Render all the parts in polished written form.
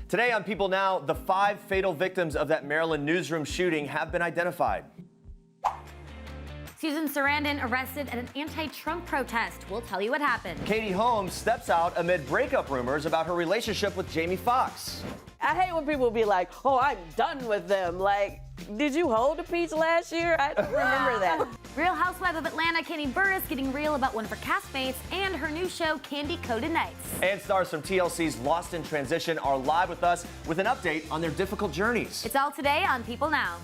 Today on People Now, the 5 fatal victims of that Maryland newsroom shooting have been identified. Susan Sarandon arrested at an anti-Trump protest. We'll tell you what happened. Katie Holmes steps out amid breakup rumors about her relationship with Jamie Foxx. I hate when people be like, oh, I'm done with them. Like, did you hold a peach last year? I don't remember that. Real Housewives of Atlanta Kandi Burruss getting real about one of her castmates and her new show, Candy Coated Nights. And stars from TLC's Lost in Transition are live with us with an update on their difficult journeys. It's all today on People Now.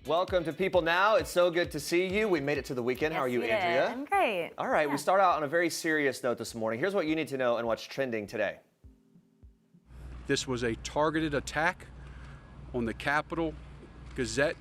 Welcome to People Now. It's so good to see you. We made it to the weekend. Yes, How are you, we Andrea? did. I'm great. All right, we start out on a very serious note this morning. Here's what you need to know and what's trending today. This was a targeted attack on the Capital Gazette.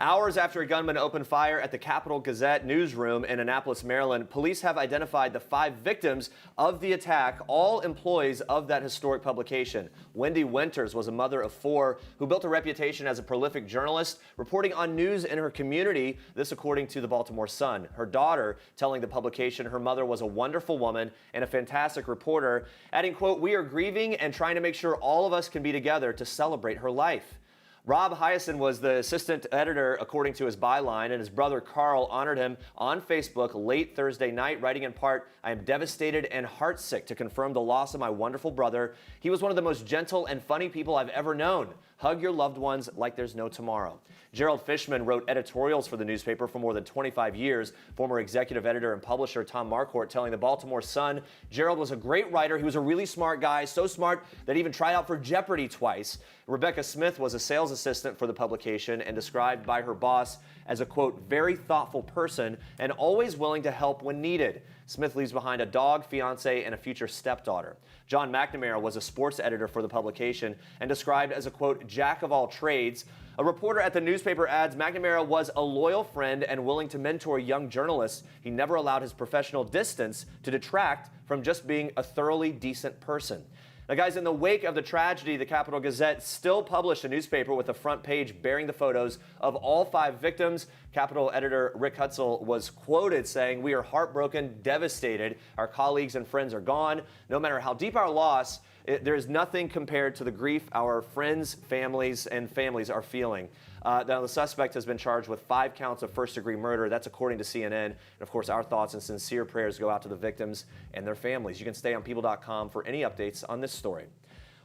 Hours after a gunman opened fire at the Capital Gazette newsroom in Annapolis, Maryland, police have identified the 5 victims of the attack, all employees of that historic publication. Wendy Winters was a mother of 4 who built a reputation as a prolific journalist, reporting on news in her community, this according to the Baltimore Sun. Her daughter telling the publication her mother was a wonderful woman and a fantastic reporter, adding, quote, "We are grieving and trying to make sure all of us can be together to celebrate her life." Rob Hyacin was the assistant editor, according to his byline, and his brother Carl honored him on Facebook late Thursday night, writing in part, "I am devastated and heartsick to confirm the loss of my wonderful brother. He was one of the most gentle and funny people I've ever known. Hug your loved ones like there's no tomorrow." Gerald Fishman wrote editorials for the newspaper for more than 25 years. Former executive editor and publisher Tom Marquardt telling the Baltimore Sun, Gerald was a great writer. He was a really smart guy, so smart that he even tried out for Jeopardy twice. Rebecca Smith was a sales assistant for the publication and described by her boss as a, quote, "very thoughtful person and always willing to help when needed." Smith leaves behind a dog, fiance, and a future stepdaughter. John McNamara was a sports editor for the publication and described as a, quote, "jack of all trades." A reporter at the newspaper adds McNamara was a loyal friend and willing to mentor young journalists. He never allowed his professional distance to detract from just being a thoroughly decent person. Now, guys, in the wake of the tragedy, the Capital Gazette still published a newspaper with a front page bearing the photos of all 5 victims. Capital editor Rick Hutzel was quoted saying, "We are heartbroken, devastated. Our colleagues and friends are gone. No matter how deep our loss, there is nothing compared to the grief our friends, families are feeling." Now, the suspect has been charged with 5 counts of first-degree murder. That's according to CNN. And, of course, our thoughts and sincere prayers go out to the victims and their families. You can stay on People.com for any updates on this story.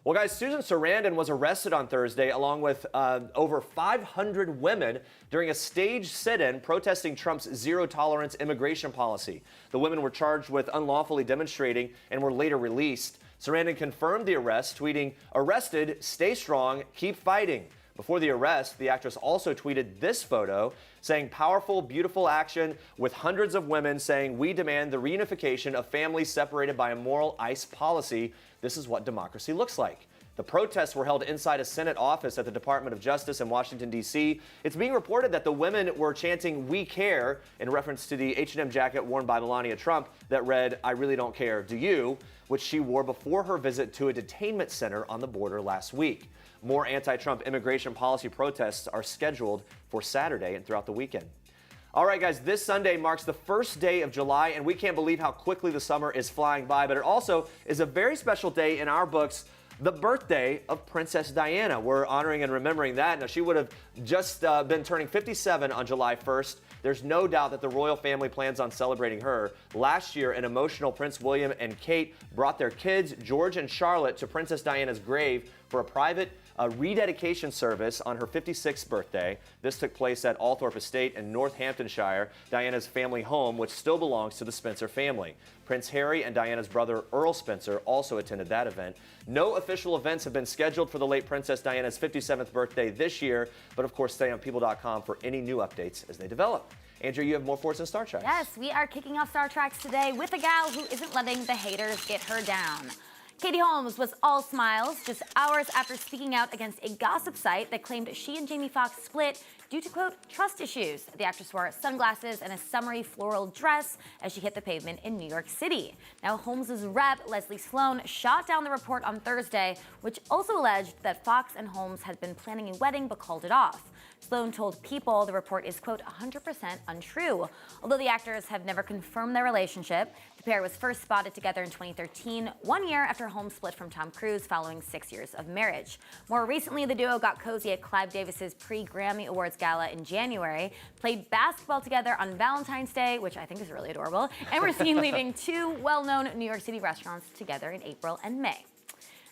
Well, guys, Susan Sarandon was arrested on Thursday along with over 500 women during a staged sit-in protesting Trump's zero-tolerance immigration policy. The women were charged with unlawfully demonstrating and were later released. Sarandon confirmed the arrest, tweeting, "Arrested, stay strong, keep fighting." Before the arrest, the actress also tweeted this photo saying, "Powerful, beautiful action," with hundreds of women saying, "We demand the reunification of families separated by a moral ICE policy. This is what democracy looks like." The protests were held inside a Senate office at the Department of Justice in Washington, D.C. It's being reported that the women were chanting, "We care," in reference to the H&M jacket worn by Melania Trump that read, "I really don't care, do you?" which she wore before her visit to a detainment center on the border last week. More anti-Trump immigration policy protests are scheduled for Saturday and throughout the weekend. All right, guys, this Sunday marks the first day of July, and we can't believe how quickly the summer is flying by, but it also is a very special day in our books, the birthday of Princess Diana. We're honoring and remembering that. Now, she would have just been turning 57 on July 1st. There's no doubt that the royal family plans on celebrating her. Last year, an emotional Prince William and Kate brought their kids, George and Charlotte, to Princess Diana's grave for a private rededication service on her 56th birthday. This took place at Althorpe Estate in Northamptonshire, Diana's family home, which still belongs to the Spencer family. Prince Harry and Diana's brother Earl Spencer also attended that event. No official events have been scheduled for the late Princess Diana's 57th birthday this year, but of course stay on People.com for any new updates as they develop. Andrea, you have more for us in Star Trek. Yes, we are kicking off Star Trek today with a gal who isn't letting the haters get her down. Katie Holmes was all smiles just hours after speaking out against a gossip site that claimed she and Jamie Foxx split due to, quote, trust issues. The actress wore sunglasses and a summery floral dress as she hit the pavement in New York City. Now, Holmes' rep, Leslie Sloan, shot down the report on Thursday, which also alleged that Fox and Holmes had been planning a wedding but called it off. Sloan told People the report is, quote, 100% untrue. Although the actors have never confirmed their relationship, the pair was first spotted together in 2013, 1 year after Holmes split from Tom Cruise following 6 years of marriage. More recently, the duo got cozy at Clive Davis's pre-Grammy Awards gala in January, played basketball together on Valentine's Day, which I think is really adorable, and were seen leaving two well-known New York City restaurants together in April and May.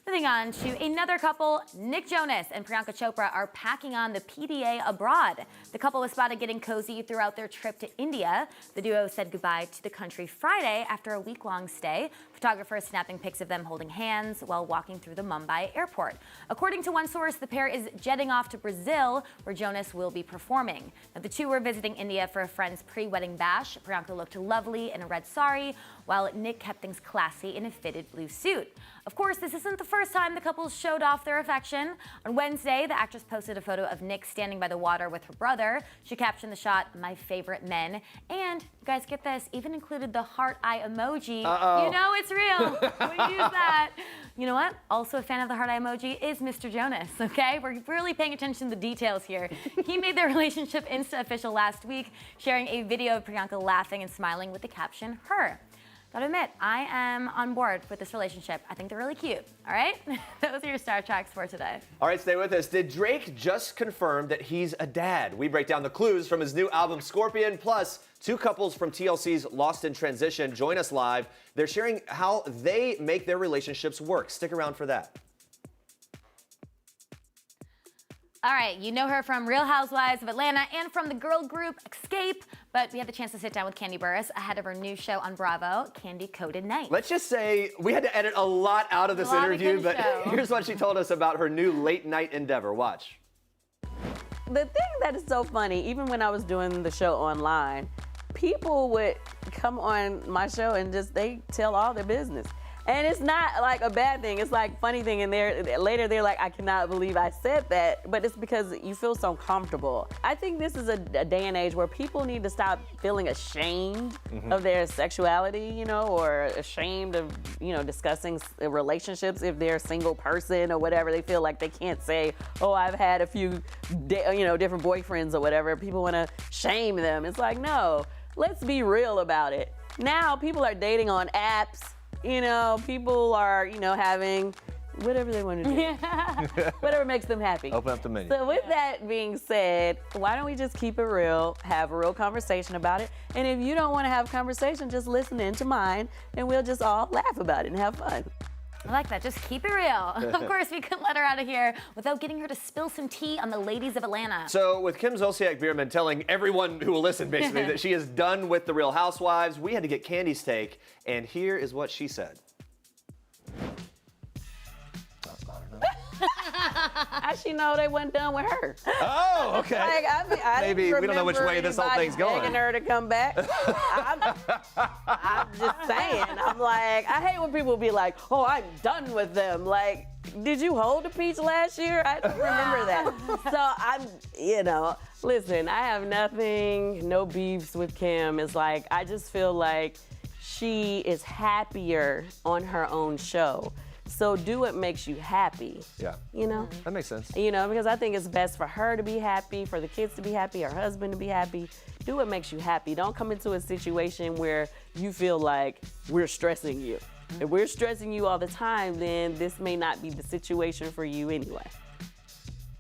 Moving on to another couple, Nick Jonas and Priyanka Chopra are packing on the PDA abroad. The couple was spotted getting cozy throughout their trip to India. The duo said goodbye to the country Friday after a week-long stay. Photographers snapping pics of them holding hands while walking through the Mumbai airport. According to one source, the pair is jetting off to Brazil, where Jonas will be performing. Now, the two were visiting India for a friend's pre-wedding bash. Priyanka looked lovely in a red sari, while Nick kept things classy in a fitted blue suit. Of course, this isn't the first time the couple showed off their affection. On Wednesday, the actress posted a photo of Nick standing by the water with her brother. She captioned the shot, "My favorite men." And, you guys get this, even included the heart eye emoji. You know it's real when you use that. You know what? Also a fan of the heart eye emoji is Mr. Jonas, okay? We're really paying attention to the details here. He made their relationship Insta official last week, sharing a video of Priyanka laughing and smiling with the caption, "Her." Gotta admit, I am on board with this relationship. I think they're really cute, all right? Those are your Star Tracks for today. All right, stay with us. Did Drake just confirm that he's a dad? We break down the clues from his new album, Scorpion. Plus, two couples from TLC's Lost in Transition join us live. They're sharing how they make their relationships work. Stick around for that. All right, you know her from Real Housewives of Atlanta and from the girl group Escape, but we had the chance to sit down with Kandi Burruss ahead of her new show on Bravo, Kandi Coded Night. Let's just say we had to edit a lot out of this interview, but here's what she told us about her new late night endeavor. Watch. The thing that is so funny, even when I was doing the show online, people would come on my show and they tell all their business. And it's not like a bad thing. It's like funny thing. And later they're like, I cannot believe I said that. But it's because you feel so comfortable. I think this is a day and age where people need to stop feeling ashamed of their sexuality, or ashamed of, discussing relationships if they're a single person or whatever. They feel like they can't say, oh, I've had a few, different boyfriends or whatever. People want to shame them. It's like, no, let's be real about it. Now people are dating on apps. People are, having whatever they want to do. Whatever makes them happy. Open up the menu. So with that being said, why don't we just keep it real, have a real conversation about it? And if you don't want to have a conversation, just listen into mine and we'll just all laugh about it and have fun. I like that. Just keep it real. Of course, we couldn't let her out of here without getting her to spill some tea on the ladies of Atlanta. So with Kim Zolciak-Biermann telling everyone who will listen, basically, that she is done with the Real Housewives, we had to get Kandi's take, and here is what she said. How she know they wasn't done with her? Oh, okay. I Maybe we don't know which way this whole thing's going. Begging her to come back. I'm just saying. I'm like, I hate when people be like, oh, I'm done with them. Like, did you hold a peach last year? I don't remember that. So listen, I have no beefs with Kim. It's like, I just feel like she is happier on her own show. So do what makes you happy. Yeah. That makes sense. Because I think it's best for her to be happy, for the kids to be happy, her husband to be happy. Do what makes you happy. Don't come into a situation where you feel like we're stressing you. If we're stressing you all the time, then this may not be the situation for you anyway.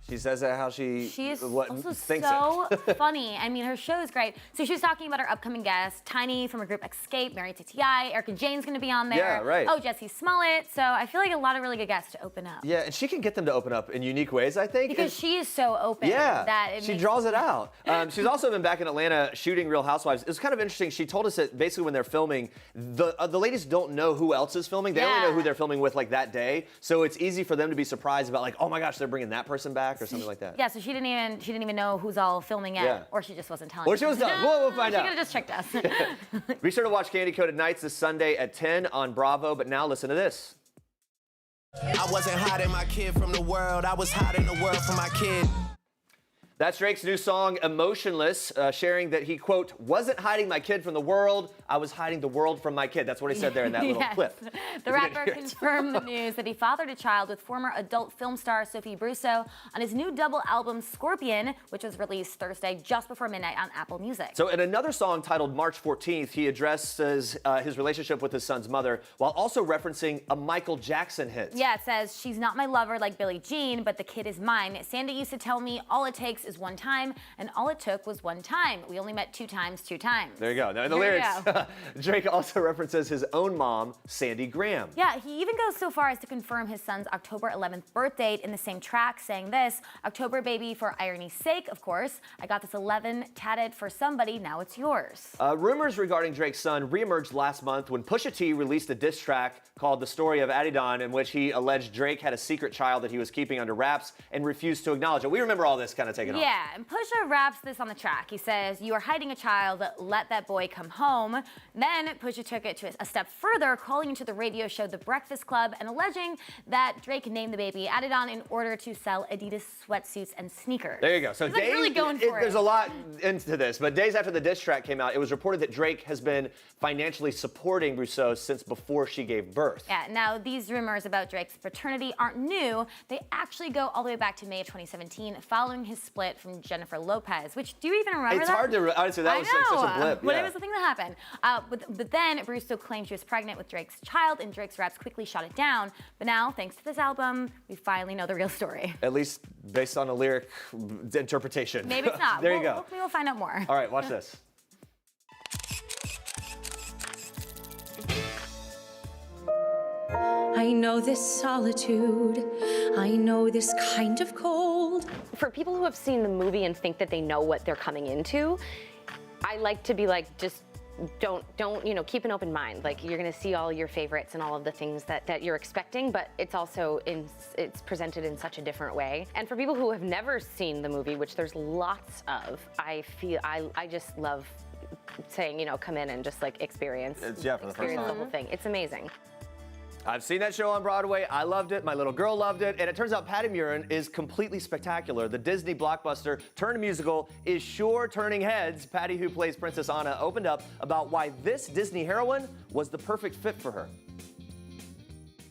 She says that how she is also thinks so funny. I mean, her show is great. So she was talking about her upcoming guests, Tiny from her group Escape, married to T.I., Erica Jane's going to be on there. Yeah, right. Oh, Jesse Smollett. So I feel like a lot of really good guests to open up. Yeah, and she can get them to open up in unique ways, I think. Because she is so open. Yeah, she draws it out. She's also been back in Atlanta shooting Real Housewives. It's kind of interesting. She told us that basically when they're filming, the ladies don't know who else is filming. They only know who they're filming with like that day. So it's easy for them to be surprised about like, oh my gosh, they're bringing that person back or something like that. Yeah, so she didn't even know who's all filming yet, or she just wasn't telling. Or she was done. We'll find out. She could have just tricked us. Be sure to watch Kandi Coded Nights this Sunday at 10 on Bravo. But now listen to this. I wasn't hiding my kid from the world. I was hiding the world from my kid. That's Drake's new song, Emotionless, sharing that he, quote, wasn't hiding my kid from the world, I was hiding the world from my kid. That's what he said there in that little clip. The rapper confirmed the news that he fathered a child with former adult film star Sophie Brusso on his new double album, Scorpion, which was released Thursday just before midnight on Apple Music. So in another song titled March 14th, he addresses his relationship with his son's mother while also referencing a Michael Jackson hit. Yeah, it says, she's not my lover like Billie Jean, but the kid is mine. Sandy used to tell me all it takes is one time, and all it took was one time. We only met two times. There you go. Now in the lyrics, Drake also references his own mom, Sandy Graham. Yeah, he even goes so far as to confirm his son's October 11th birth date in the same track, saying this, October baby for irony's sake, of course. I got this 11 tatted for somebody, now it's yours. Rumors regarding Drake's son reemerged last month when Pusha T released a diss track called The Story of Adidon, in which he alleged Drake had a secret child that he was keeping under wraps and refused to acknowledge it. We remember all this kind of taking off. Yeah, and Pusha raps this on the track. He says, you are hiding a child, let that boy come home. Then Pusha took it to a step further, calling into the radio show The Breakfast Club and alleging that Drake named the baby Adidon in order to sell Adidas sweatsuits and sneakers. There you go. So he's like really going for it. There's a lot into this, but days after the diss track came out, it was reported that Drake has been financially supporting Rousseau since before she gave birth. Yeah, now these rumors about Drake's paternity aren't new. They actually go all the way back to May of 2017, following his split from Jennifer Lopez, which, do you even remember It's that? hard to, honestly, that was like such a blip. But it was the thing that happened. But then Russo claimed she was pregnant with Drake's child, and Drake's raps quickly shot it down. But now, thanks to this album, we finally know the real story. At least based on a lyric interpretation. Maybe it's not. There you go. Hopefully we'll find out more. All right, watch this. I know this solitude. I know this kind of cold. For people who have seen the movie and think that they know what they're coming into, I like to be like, just don't, keep an open mind. Like, you're gonna see all your favorites and all of the things that you're expecting, but it's also it's presented in such a different way. And for people who have never seen the movie, which there's lots of, I just love saying, come in and just like experience For the first time. the whole thing. It's amazing. I've seen that show on Broadway. I loved it. My little girl loved it. And it turns out Patty Murin is completely spectacular. The Disney blockbuster turned musical is sure turning heads. Patty, who plays Princess Anna, opened up about why this Disney heroine was the perfect fit for her.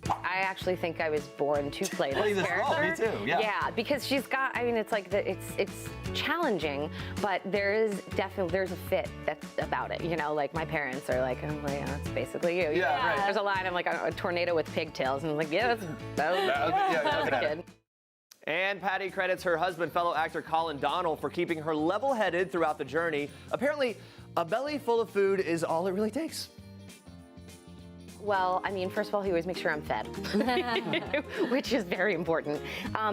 I actually think I was born to play this character. Me too, yeah. Yeah, because she's got, it's like, it's challenging, but there's a fit that's about it. Like my parents are like, oh, well, yeah, it's basically you. Yeah, right. There's a line, I'm like, a tornado with pigtails, and I'm like, yeah, that was good. And Patty credits her husband, fellow actor Colin Donnell, for keeping her level-headed throughout the journey. Apparently, a belly full of food is all it really takes. Well, first of all, he always makes sure I'm fed, which is very important.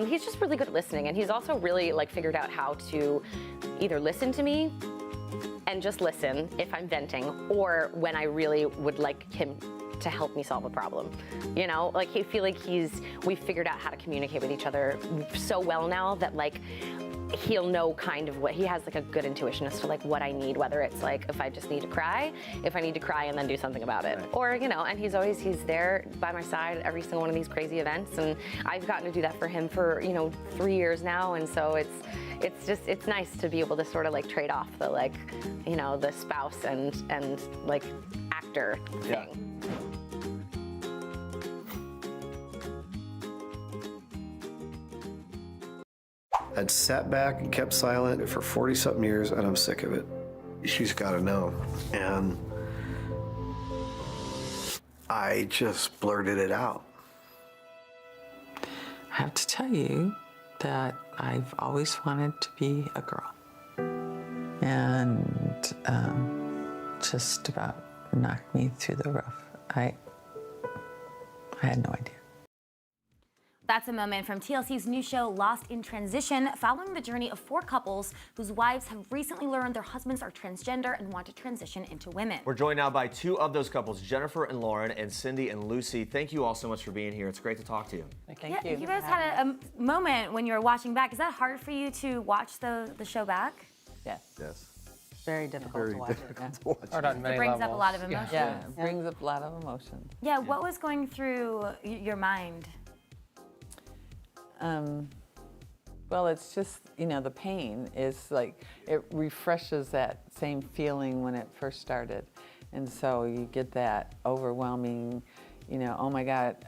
He's just really good at listening, and he's also really figured out how to either listen to me and just listen if I'm venting, or when I really would like him to help me solve a problem. I feel like we've figured out how to communicate with each other so well now that he'll know kind of what, he has a good intuition as to what I need, whether it's if I just need to cry, if I need to cry and then do something about it. Right. Or, and he's there by my side at every single one of these crazy events, and I've gotten to do that for him for, 3 years now, and so it's nice to be able to sort of trade off the the spouse and actor thing. Yeah. I'd sat back and kept silent for 40-something years, and I'm sick of it. She's got to know. And I just blurted it out. I have to tell you that I've always wanted to be a girl. And just about knocked me through the roof. I had no idea. That's a moment from TLC's new show, Lost in Transition, following the journey of 4 couples whose wives have recently learned their husbands are transgender and want to transition into women. We're joined now by 2 of those couples, Jennifer and Lauren, and Cindy and Lucy. Thank you all so much for being here. It's great to talk to you. Thank you. You guys had a moment when you were watching back. Is that hard for you to watch the show back? Yes. Yes. Very difficult to watch it. It brings up a lot of emotion. Yeah, it brings up a lot of emotion. Yeah, what was going through your mind? Well, it's just, the pain is like, it refreshes that same feeling when it first started. And so you get that overwhelming, oh my God,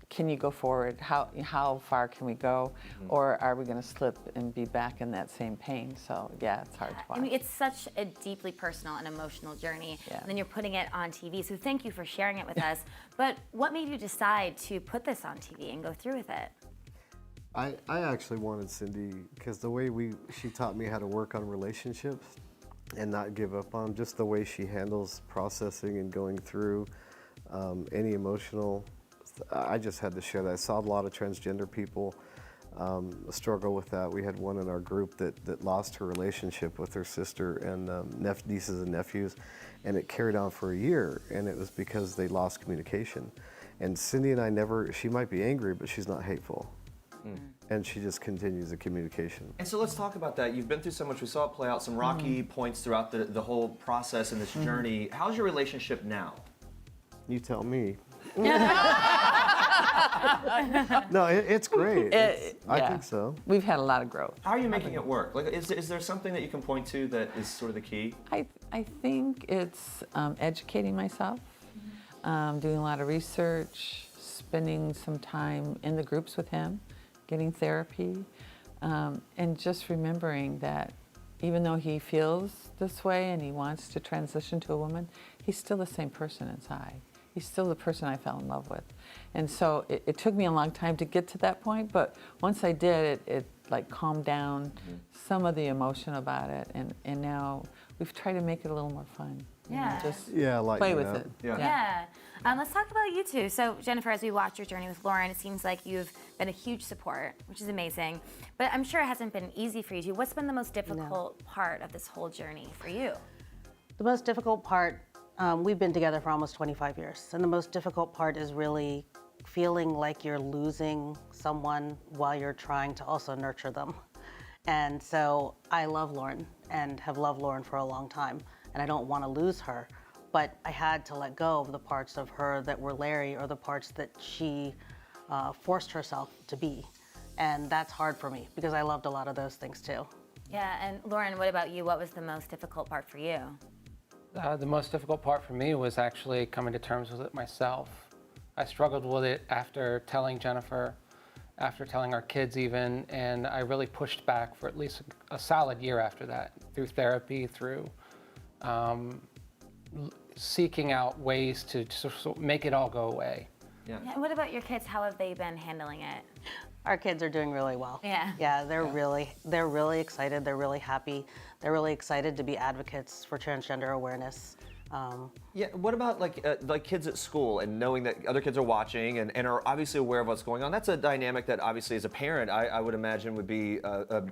can you go forward? How far can we go? Or are we going to slip and be back in that same pain? So yeah, it's hard to watch. I mean, it's such a deeply personal and emotional journey. Yeah. And then you're putting it on TV. So thank you for sharing it with us. But what made you decide to put this on TV and go through with it? I actually wanted Cindy because the way she taught me how to work on relationships and not give up on them, just the way she handles processing and going through any emotional. I just had to share that. I saw a lot of transgender people struggle with that. We had one in our group that lost her relationship with her sister and nieces and nephews, and it carried on for a year, and it was because they lost communication. And Cindy and I she might be angry, but she's not hateful. And she just continues the communication. And so let's talk about that. You've been through so much. We saw it play out, some rocky points throughout the whole process and this journey. How's your relationship now? You tell me. No, it's great. I think so. We've had a lot of growth. How are you making it work? Like, is there something that you can point to that is sort of the key? I think it's educating myself, doing a lot of research, spending some time in the groups with him, getting therapy, and just remembering that even though he feels this way and he wants to transition to a woman, he's still the same person inside. He's still the person I fell in love with. And so it took me a long time to get to that point, but once I did, it like calmed down some of the emotion about it, and now we've tried to make it a little more fun. Yeah. Just lighten play with up. it. Yeah. Let's talk about you two. So, Jennifer, as we watch your journey with Lauren, it seems like you've been a huge support, which is amazing. But I'm sure it hasn't been easy for you two. What's been the most difficult part of this whole journey for you? The most difficult part, we've been together for almost 25 years. And the most difficult part is really feeling like you're losing someone while you're trying to also nurture them. And so I love Lauren and have loved Lauren for a long time. And I don't want to lose her. But I had to let go of the parts of her that were Larry or the parts that she forced herself to be. And that's hard for me because I loved a lot of those things too. Yeah, and Lauren, what about you? What was the most difficult part for you? The most difficult part for me was actually coming to terms with it myself. I struggled with it after telling Jennifer, after telling our kids even, and I really pushed back for at least a solid year after that, through therapy, through seeking out ways to make it all go away. Yeah. And what about your kids? How have they been handling it? Our kids are doing really well. Yeah. Yeah, they're really excited. They're really happy. They're really excited to be advocates for transgender awareness. Yeah, what about like kids at school and knowing that other kids are watching and are obviously aware of what's going on? That's a dynamic that obviously as a parent, I would imagine would be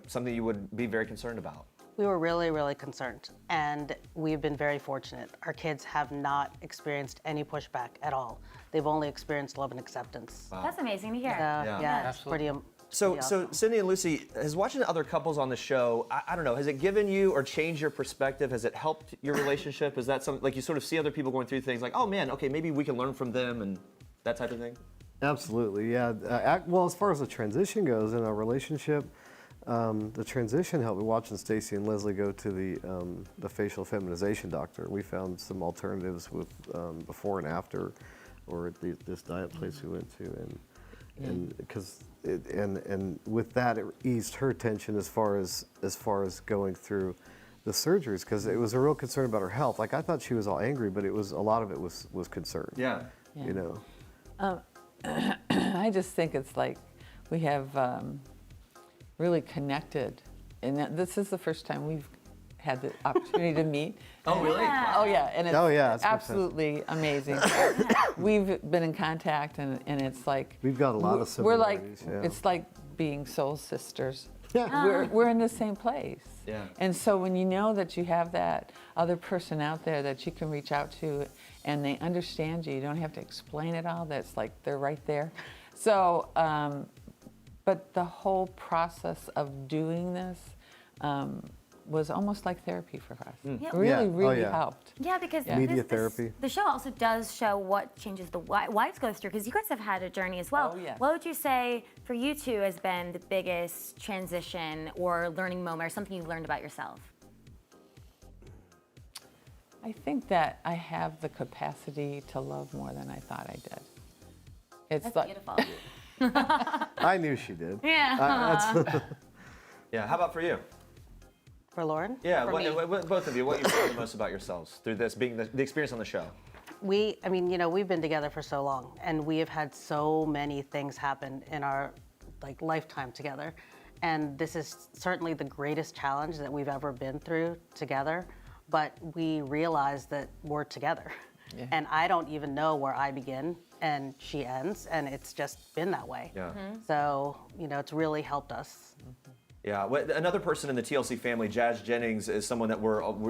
something you would be very concerned about. We were really, really concerned, and we've been very fortunate. Our kids have not experienced any pushback at all. They've only experienced love and acceptance. Wow. That's amazing to hear. Yeah, it's pretty So awesome. Cindy and Lucy, has watching other couples on the show, I don't know, has it given you or changed your perspective? Has it helped your relationship? Is that something, like you sort of see other people going through things like, oh man, okay, maybe we can learn from them and that type of thing? Absolutely, yeah. Well, as far as the transition goes in our relationship, the transition helped me watching Stacy and Leslie go to the facial feminization doctor. We found some alternatives with before and after, or at this diet place we went to, and because and with that it eased her tension as far as going through the surgeries, because it was a real concern about her health. Like I thought she was all angry, but it was a lot of it was concern. Yeah. You know. I just think it's like we have really connected, and this is the first time we've had the opportunity to meet. Oh, really? Yeah. Oh yeah, and it's it's absolutely amazing. We've been in contact, and it's like We've got a lot of we're like similarities. Yeah. it's like being soul sisters. Yeah. We're in the same place. Yeah. And so when you know that you have that other person out there that you can reach out to, and they understand you don't have to explain it all. That's like they're right there. So, but the whole process of doing this was almost like therapy for us. Yeah. It really, Yeah. Oh, really yeah. helped. Yeah, because Media therapy. the show also does show what changes the wives go through, because you guys have had a journey as well. Oh, yes. What would you say for you two has been the biggest transition or learning moment or something you've learned about yourself? I think that I have the capacity to love more than I thought I did. It's That's like, beautiful. I knew she did. Yeah. Yeah. How about for you? For Lauren? Yeah. For me? Both of you. What you learned the most about yourselves through this being the experience on the show? I mean, we've been together for so long, and we have had so many things happen in our lifetime together. And this is certainly the greatest challenge that we've ever been through together. But we realize that we're together. Yeah. And I don't even know where I begin and she ends, and it's just been that way. Yeah. So, it's really helped us. Yeah, another person in the TLC family, Jazz Jennings, is someone that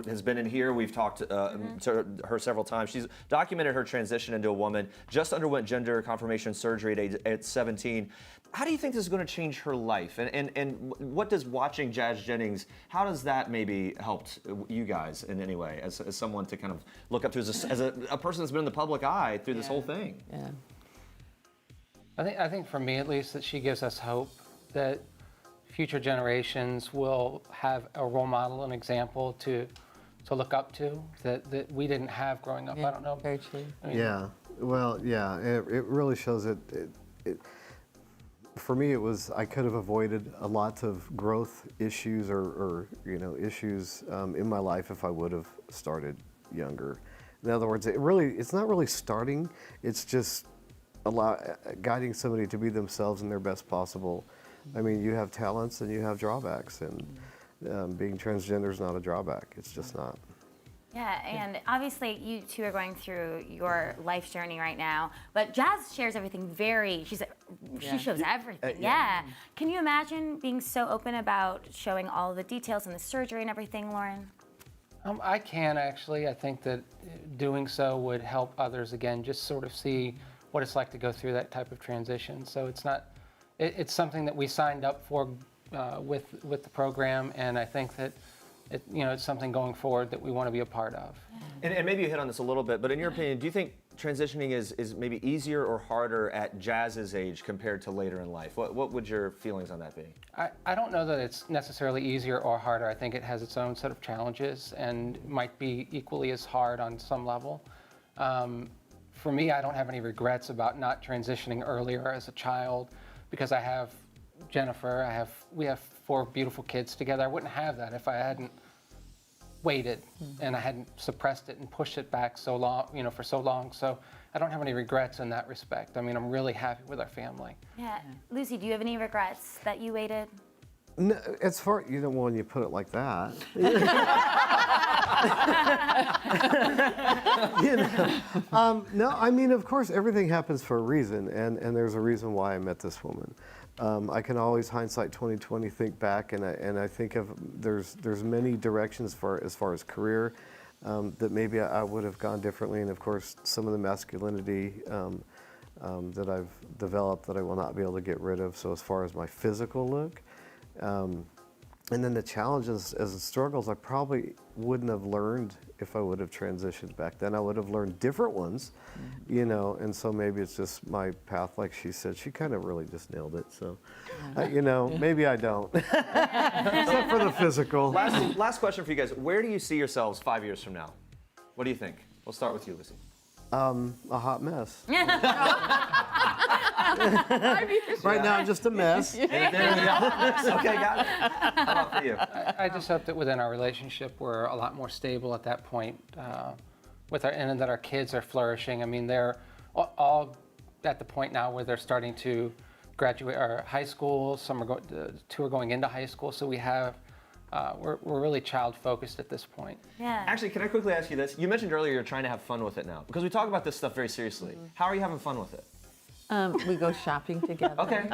has been in here. We've talked to her several times. She's documented her transition into a woman, just underwent gender confirmation surgery at 17. How do you think this is going to change her life? And what does watching Jazz Jennings, how does that maybe helped you guys in any way, as someone to kind of look up to as a person that's been in the public eye through this whole thing? yeah. I think for me at least, that she gives us hope that future generations will have a role model, an example to look up to that we didn't have growing up. Yeah, I don't know. very true. Yeah, well, yeah, it really shows it. For me, it was, I could have avoided a lot of growth issues or issues in my life if I would have started younger. In other words, it's not really starting. It's just guiding somebody to be themselves in their best possible. I mean, you have talents and you have drawbacks, and being transgender is not a drawback. It's just not. Yeah, and obviously you two are going through your life journey right now, but Jazz shares everything she shows everything. Yeah. Can you imagine being so open about showing all the details and the surgery and everything, Lauren? I can actually. I think that doing so would help others again, just sort of see what it's like to go through that type of transition. So it's something that we signed up for with the program, and I think that it's something going forward that we want to be a part of. And maybe you hit on this a little bit, but in your opinion, do you think transitioning is maybe easier or harder at Jazz's age compared to later in life? What would your feelings on that be? I don't know that it's necessarily easier or harder. I think it has its own set of challenges and might be equally as hard on some level. For me, I don't have any regrets about not transitioning earlier as a child, because I have Jennifer, we have 4 beautiful kids together. I wouldn't have that if I hadn't waited and I hadn't suppressed it and pushed it back so long, for so long. So I don't have any regrets in that respect. I mean, I'm really happy with our family. Yeah. Lucy, do you have any regrets that you waited? No, as far, when you put it like that. No, I mean, of course, everything happens for a reason, and there's a reason why I met this woman. I can always hindsight 20/20 think back, and I think of there's many directions as far as career that maybe I would have gone differently, and of course some of the masculinity that I've developed that I will not be able to get rid of. So as far as my physical look, and then the challenges as the struggles, I probably wouldn't have learned if I would have transitioned back then. I would have learned different ones, and so maybe it's just my path, like she said. She kind of really just nailed it. So, maybe I don't. Except for the physical. Last question for you guys. Where do you see yourselves 5 years from now? What do you think? We'll start with you, Lucy. A hot mess. Right now, I'm just a mess. Okay, got it. How about for you? I just hope that within our relationship, we're a lot more stable at that point, and that our kids are flourishing. I mean, they're all at the point now where they're starting to graduate our high school. Two are going into high school, so we have. We're really child-focused at this point. Yeah. Actually, can I quickly ask you this? You mentioned earlier you're trying to have fun with it now, because we talk about this stuff very seriously. How are you having fun with it? We go shopping together. Okay.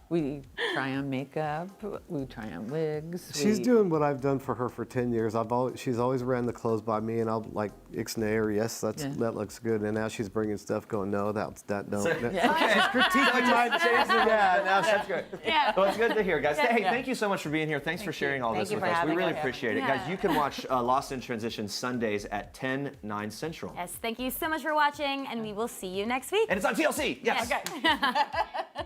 We try on makeup. We try on wigs. She's doing what I've done for her for 10 years. She's always ran the clothes by me, and I'll like ixnay or yes, that looks good. And now she's bringing stuff, going no, that no. So- She's critiquing my That's great. Yeah. Well, it's good to hear, guys. Hey, thank you so much for being here. Thanks for sharing all Thank this you with for us. We having really us. appreciate it. Yeah. Guys, you can watch Lost in Transition Sundays at 10/9 Central. Yes, thank you so much for watching, and we will see you next week. And it's on TLC. Yes. Okay.